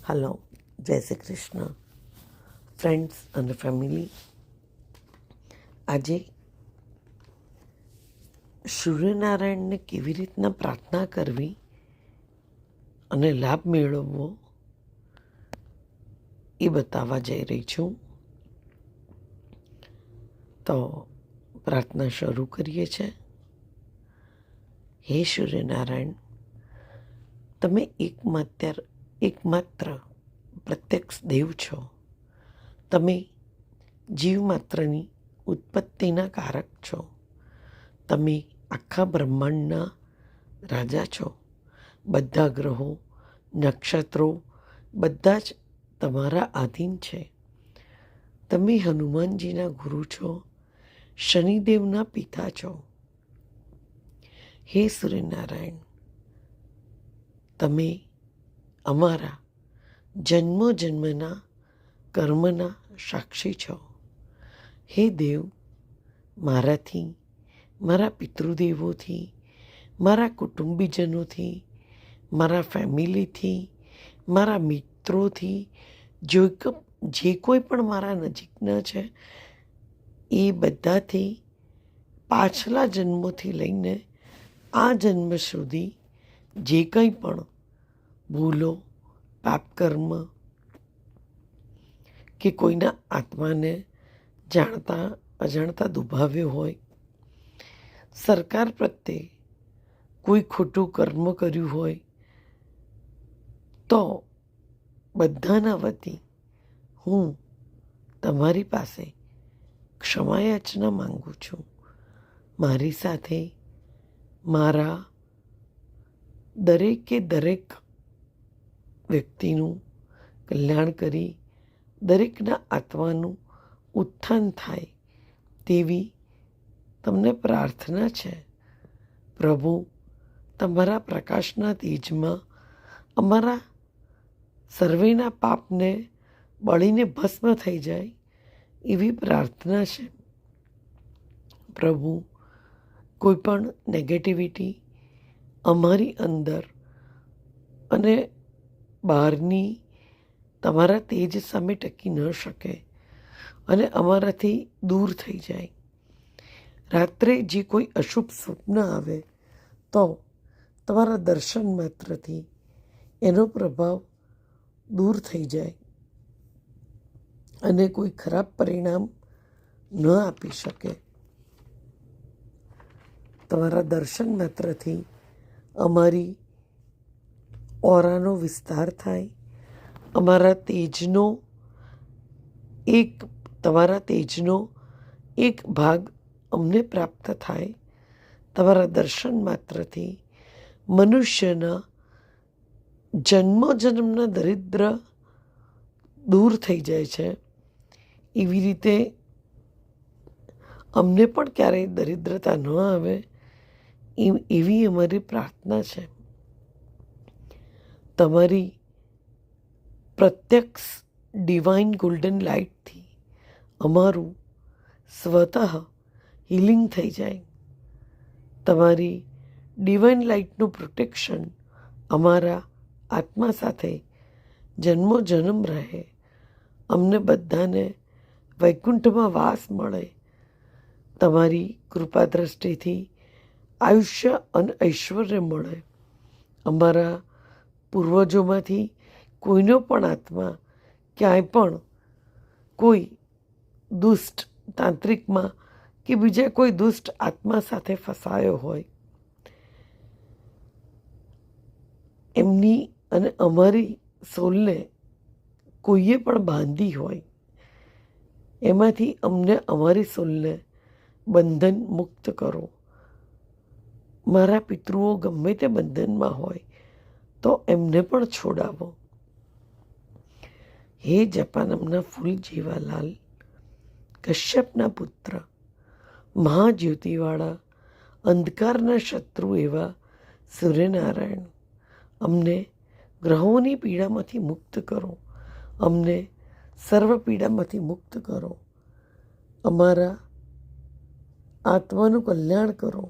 Hello, જય Shri Krishna friends અને family. આજે સૂર્યનારાયણને કેવી રીતના પ્રાર્થના કરવી અને લાભ મેળવવો એ બતાવવા જઈ રહી છું. તો પ્રાર્થના શરૂ કરીએ છીએ. હે સૂર્યનારાયણ, તમે એકમાત્ર પ્રત્યક્ષ દેવ છો. તમે જીવમાત્રની ઉત્પત્તિના કારક છો. તમે આખા બ્રહ્માંડના રાજા છો. બધા ગ્રહો, નક્ષત્રો બધા જ તમારા આધીન છે. તમે હનુમાનજીના ગુરુ છો, શનિદેવના પિતા છો. હે સૂર્યનારાયણ, તમે અમારા જન્મના કર્મના સાક્ષી છો. હે દેવ, મારાથી, મારા પિતૃદેવોથી, મારા કુટુંબીજનોથી, મારા ફેમિલીથી, મારા મિત્રોથી, જે કોઈ પણ મારા નજીકના છે એ બધાથી પાછલા જન્મોથી લઈને આ જન્મ સુધી જે કંઈ પણ ભૂલો, પાપકર્મ કે કોઈના આત્માને જાણતા અજાણતા દુભાવ્યો હોય, સરકાર પ્રત્યે કોઈ ખોટું કર્મ કર્યું હોય, તો બધાના વતી હું તમારી પાસે ક્ષમાયાચના માંગુ છું. મારી સાથે મારા દરેક વ્યક્તિનું કલ્યાણ કરી દરેકના આત્માનું ઉત્થાન થાય તેવી તમને પ્રાર્થના છે. પ્રભુ, તમારા પ્રકાશના તેજમાં અમારા સર્વેના પાપને બળીને ભસ્મ થઈ જાય એવી પ્રાર્થના છે. પ્રભુ, કોઈ પણ નેગેટિવિટી અમારી અંદર અને બહારની તમારા તેજ સામે ટકી ન શકે અને અમારાથી દૂર થઈ જાય. રાત્રે જે કોઈ અશુભ સ્વપ્ન આવે તો તમારા દર્શન માત્રથી એનો પ્રભાવ દૂર થઈ જાય અને કોઈ ખરાબ પરિણામ ન આપી શકે. તમારા દર્શન માત્રથી અમારી ઓરાનો વિસ્તાર થાય, તમારા તેજનો એક ભાગ અમને પ્રાપ્ત થાય. તમારા દર્શન માત્રથી મનુષ્યના જન્મના દરિદ્ર દૂર થઈ જાય છે. એવી રીતે અમને પણ ક્યારેય દરિદ્રતા ન આવે એવી અમારી પ્રાર્થના છે. તમારી પ્રત્યક્ષ ડિવાઇન ગોલ્ડન લાઇટથી અમારું સ્વતઃ હિલિંગ થઈ જાય. તમારી ડિવાઇન લાઇટનું પ્રોટેક્શન અમારા આત્મા સાથે જન્મ રહે. અમને બધાને વૈકુંઠમાં વાસ મળે. તમારી કૃપા દ્રષ્ટિથી આયુષ્ય અને ઐશ્વર્ય મળે. અમારા પૂર્વજોમાંથી કોઈનો પણ આત્મા ક્યાંય પણ કોઈ દુષ્ટ તાંત્રિકમાં કે બીજા કોઈ દુષ્ટ આત્મા સાથે ફસાયો હોય, એમની અને અમારી સોલને કોઈએ પણ બાંધી હોય, એમાંથી અમને અમારી સોલને બંધન મુક્ત કરો. મારા પિતૃઓ ગમે તે બંધનમાં હોય તો એમને પણ છોડાવો. હે જપાનમના ફૂલ જેવાલાલ, કશ્યપના પુત્ર, મહાજ્યોતિવાળા, અંધકારના શત્રુ એવા સૂર્યનારાયણ, અમને ગ્રહોની પીડામાંથી મુક્ત કરો. અમને સર્વ પીડામાંથી મુક્ત કરો. અમારા આત્માનું કલ્યાણ કરો.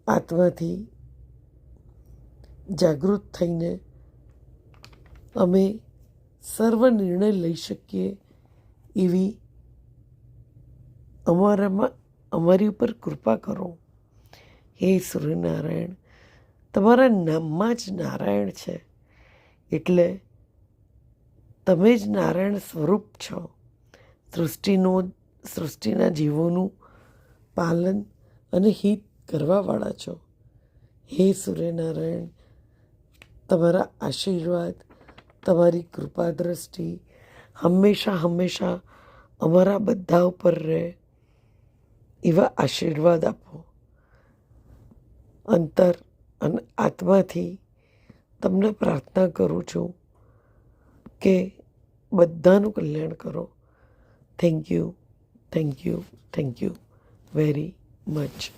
આત્માથી જાગૃત થઈને અમે સર્વ નિર્ણય લઈ શકીએ એવી અમારી ઉપર કૃપા કરો. હે સૂર્યનારાયણ, તમારા નામમાં જ નારાયણ છે, એટલે તમે જ નારાયણ સ્વરૂપ છો. સૃષ્ટિના જીવોનું પાલન અને હિત કરવાવાળા છો. હે સૂર્યનારાયણ, તમારા આશીર્વાદ, તમારી કૃપા દ્રષ્ટિ હંમેશા અમારા બધા ઉપર રહે એવા આશીર્વાદ આપો. અંતર અને આત્માથી તમને પ્રાર્થના કરું છું કે બધાનું કલ્યાણ કરો. Thank you very much.